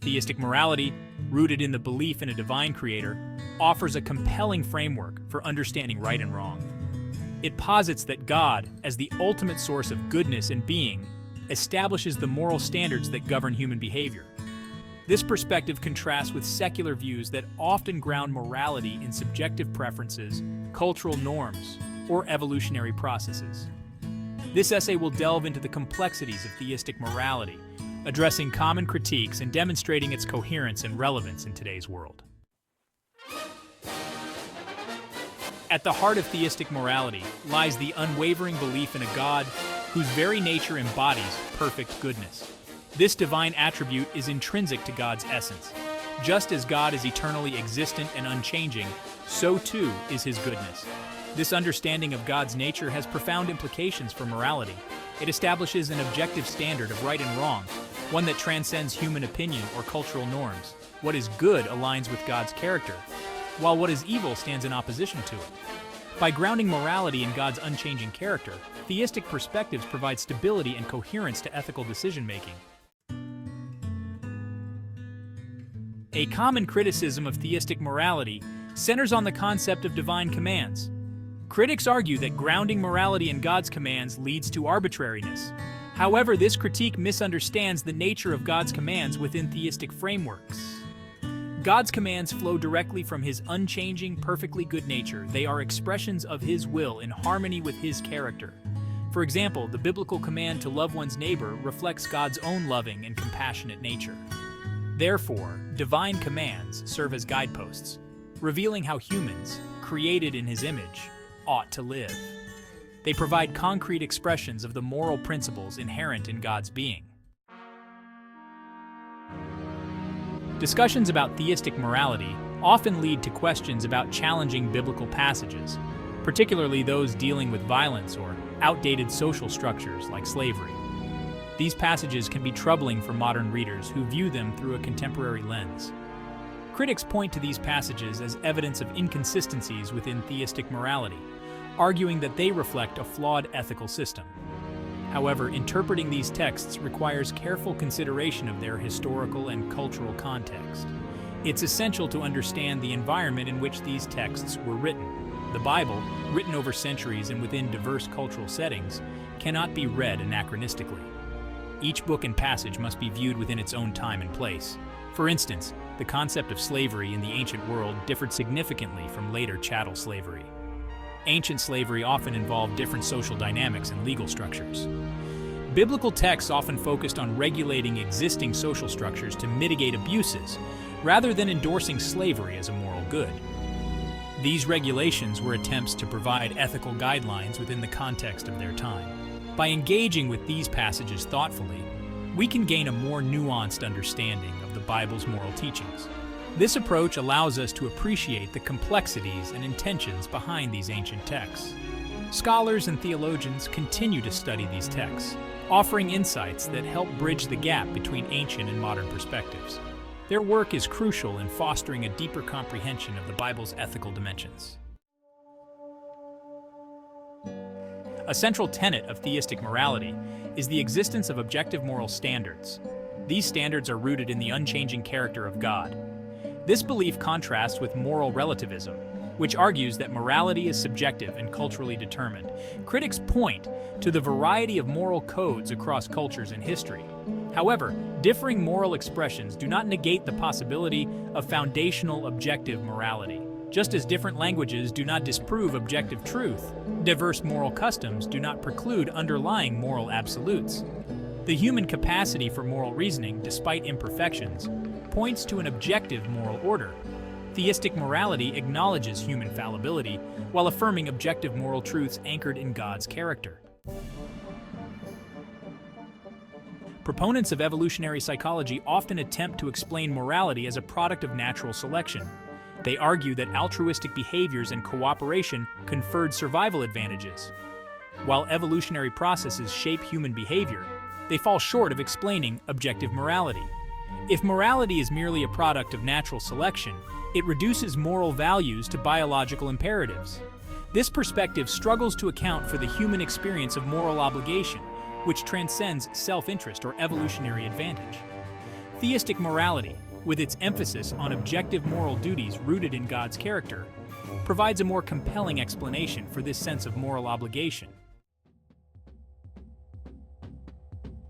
Theistic morality, rooted in the belief in a divine creator, offers a compelling framework for understanding right and wrong. It posits that God, as the ultimate source of goodness and being, establishes the moral standards that govern human behavior. This perspective contrasts with secular views that often ground morality in subjective preferences, cultural norms, or evolutionary processes. This essay will delve into the complexities of theistic morality, addressing common critiques and demonstrating its coherence and relevance in today's world. At the heart of theistic morality lies the unwavering belief in a God whose very nature embodies perfect goodness. This divine attribute is intrinsic to God's essence. Just as God is eternally existent and unchanging, so too is his goodness. This understanding of God's nature has profound implications for morality. It establishes an objective standard of right and wrong, one that transcends human opinion or cultural norms. What is good aligns with God's character, while what is evil stands in opposition to it. By grounding morality in God's unchanging character, theistic perspectives provide stability and coherence to ethical decision-making. A common criticism of theistic morality centers on the concept of divine commands. Critics argue that grounding morality in God's commands leads to arbitrariness. However, this critique misunderstands the nature of God's commands within theistic frameworks. God's commands flow directly from his unchanging, perfectly good nature. They are expressions of his will in harmony with his character. For example, the biblical command to love one's neighbor reflects God's own loving and compassionate nature. Therefore, divine commands serve as guideposts, revealing how humans, created in his image, ought to live. They provide concrete expressions of the moral principles inherent in God's being. Discussions about theistic morality often lead to questions about challenging biblical passages, particularly those dealing with violence or outdated social structures like slavery. These passages can be troubling for modern readers who view them through a contemporary lens. Critics point to these passages as evidence of inconsistencies within theistic morality, arguing that they reflect a flawed ethical system. However, interpreting these texts requires careful consideration of their historical and cultural context. It's essential to understand the environment in which these texts were written. The Bible, written over centuries and within diverse cultural settings, cannot be read anachronistically. Each book and passage must be viewed within its own time and place. For instance, the concept of slavery in the ancient world differed significantly from later chattel slavery. Ancient slavery often involved different social dynamics and legal structures. Biblical texts often focused on regulating existing social structures to mitigate abuses, rather than endorsing slavery as a moral good. These regulations were attempts to provide ethical guidelines within the context of their time. By engaging with these passages thoughtfully, we can gain a more nuanced understanding of the Bible's moral teachings. This approach allows us to appreciate the complexities and intentions behind these ancient texts. Scholars and theologians continue to study these texts, offering insights that help bridge the gap between ancient and modern perspectives. Their work is crucial in fostering a deeper comprehension of the Bible's ethical dimensions. A central tenet of theistic morality is the existence of objective moral standards. These standards are rooted in the unchanging character of God. This belief contrasts with moral relativism, which argues that morality is subjective and culturally determined. Critics point to the variety of moral codes across cultures and history. However, differing moral expressions do not negate the possibility of foundational objective morality. Just as different languages do not disprove objective truth, diverse moral customs do not preclude underlying moral absolutes. The human capacity for moral reasoning, despite imperfections, points to an objective moral order. Theistic morality acknowledges human fallibility while affirming objective moral truths anchored in God's character. Proponents of evolutionary psychology often attempt to explain morality as a product of natural selection. They argue that altruistic behaviors and cooperation conferred survival advantages. While evolutionary processes shape human behavior, they fall short of explaining objective morality. If morality is merely a product of natural selection, it reduces moral values to biological imperatives. This perspective struggles to account for the human experience of moral obligation, which transcends self-interest or evolutionary advantage. Theistic morality, with its emphasis on objective moral duties rooted in God's character, provides a more compelling explanation for this sense of moral obligation.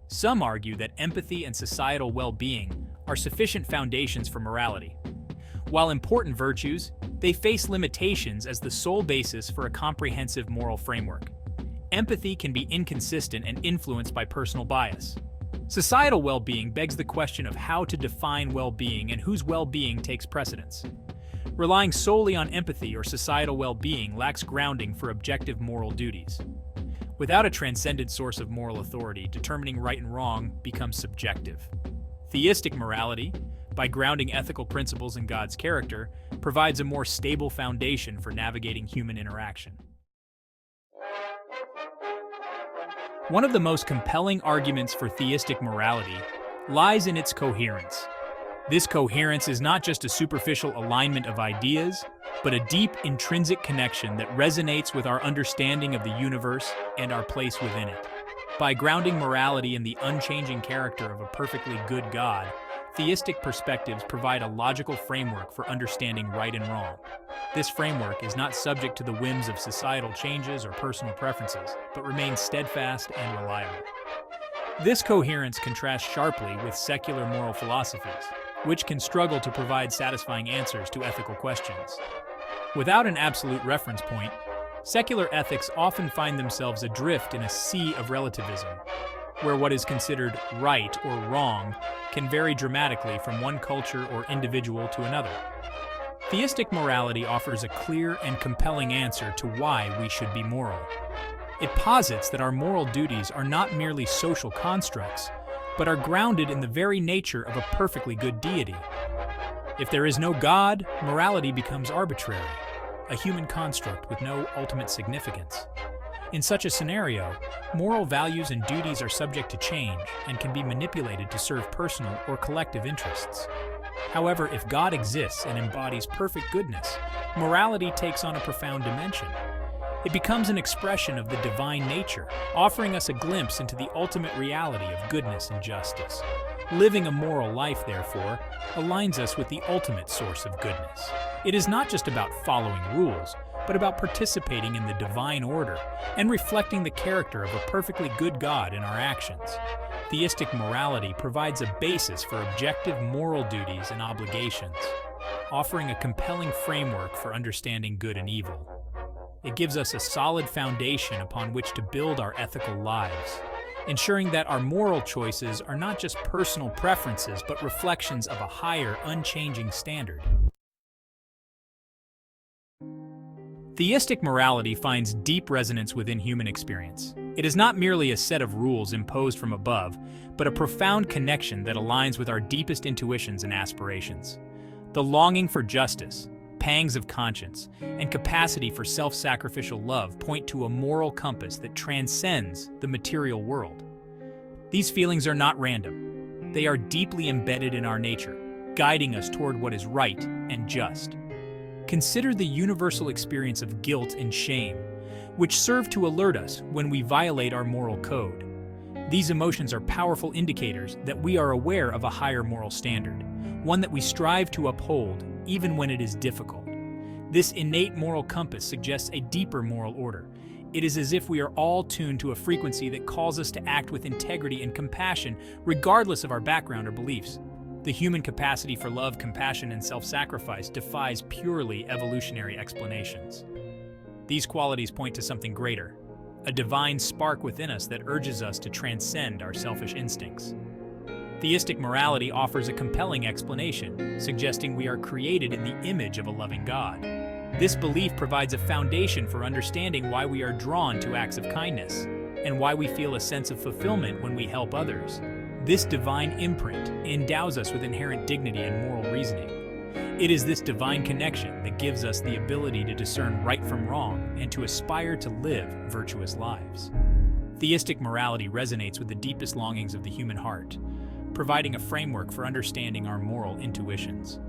Some argue that empathy and societal well-being are sufficient foundations for morality. While important virtues, they face limitations as the sole basis for a comprehensive moral framework. Empathy can be inconsistent and influenced by personal bias. Societal well-being begs the question of how to define well-being and whose well-being takes precedence. Relying solely on empathy or societal well-being lacks grounding for objective moral duties. Without a transcendent source of moral authority, determining right and wrong becomes subjective. Theistic morality, by grounding ethical principles in God's character, provides a more stable foundation for navigating human interaction. One of the most compelling arguments for theistic morality lies in its coherence. This coherence is not just a superficial alignment of ideas, but a deep, intrinsic connection that resonates with our understanding of the universe and our place within it. By grounding morality in the unchanging character of a perfectly good God, theistic perspectives provide a logical framework for understanding right and wrong. This framework is not subject to the whims of societal changes or personal preferences, but remains steadfast and reliable. This coherence contrasts sharply with secular moral philosophies, which can struggle to provide satisfying answers to ethical questions. Without an absolute reference point, secular ethics often find themselves adrift in a sea of relativism, where what is considered right or wrong can vary dramatically from one culture or individual to another. Theistic morality offers a clear and compelling answer to why we should be moral. It posits that our moral duties are not merely social constructs, but are grounded in the very nature of a perfectly good deity. If there is no God, morality becomes arbitrary, a human construct with no ultimate significance. In such a scenario, moral values and duties are subject to change and can be manipulated to serve personal or collective interests. However, if God exists and embodies perfect goodness, morality takes on a profound dimension. It becomes an expression of the divine nature, offering us a glimpse into the ultimate reality of goodness and justice. Living a moral life, therefore, aligns us with the ultimate source of goodness. It is not just about following rules, but about participating in the divine order and reflecting the character of a perfectly good God in our actions. Theistic morality provides a basis for objective moral duties and obligations, offering a compelling framework for understanding good and evil. It gives us a solid foundation upon which to build our ethical lives, ensuring that our moral choices are not just personal preferences but reflections of a higher, unchanging standard. Theistic morality finds deep resonance within human experience. It is not merely a set of rules imposed from above, but a profound connection that aligns with our deepest intuitions and aspirations. The longing for justice, pangs of conscience, and capacity for self-sacrificial love point to a moral compass that transcends the material world. These feelings are not random. They are deeply embedded in our nature, guiding us toward what is right and just. Consider the universal experience of guilt and shame, which serve to alert us when we violate our moral code. These emotions are powerful indicators that we are aware of a higher moral standard, one that we strive to uphold even when it is difficult. This innate moral compass suggests a deeper moral order. It is as if we are all tuned to a frequency that calls us to act with integrity and compassion, regardless of our background or beliefs. The human capacity for love, compassion, and self-sacrifice defies purely evolutionary explanations. These qualities point to something greater, a divine spark within us that urges us to transcend our selfish instincts. Theistic morality offers a compelling explanation, suggesting we are created in the image of a loving God. This belief provides a foundation for understanding why we are drawn to acts of kindness, and why we feel a sense of fulfillment when we help others. This divine imprint endows us with inherent dignity and moral reasoning. It is this divine connection that gives us the ability to discern right from wrong and to aspire to live virtuous lives. Theistic morality resonates with the deepest longings of the human heart, providing a framework for understanding our moral intuitions.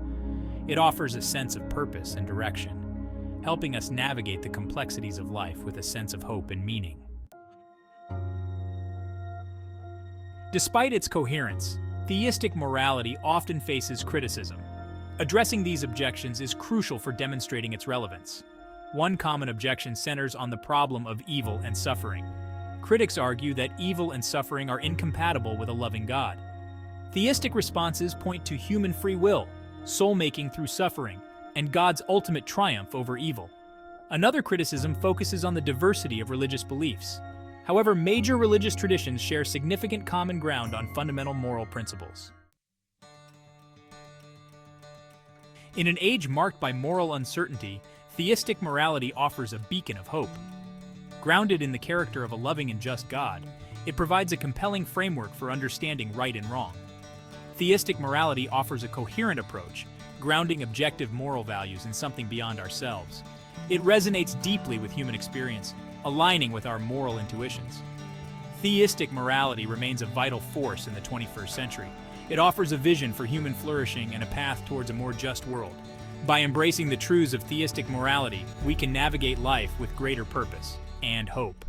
It offers a sense of purpose and direction, helping us navigate the complexities of life with a sense of hope and meaning. Despite its coherence, Theistic morality often faces criticism. Addressing these objections is crucial for demonstrating its relevance. One common objection centers on the problem of evil and suffering. Critics argue that evil and suffering are incompatible with a loving God. Theistic responses point to human free will, soul-making through suffering, and God's ultimate triumph over evil. Another criticism focuses on the diversity of religious beliefs. However, major religious traditions share significant common ground on fundamental moral principles. In an age marked by moral uncertainty, theistic morality offers a beacon of hope. Grounded in the character of a loving and just God, it provides a compelling framework for understanding right and wrong. Theistic morality offers a coherent approach, grounding objective moral values in something beyond ourselves. It resonates deeply with human experience, aligning with our moral intuitions. Theistic morality remains a vital force in the 21st century. It offers a vision for human flourishing and a path towards a more just world. By embracing the truths of theistic morality, we can navigate life with greater purpose and hope.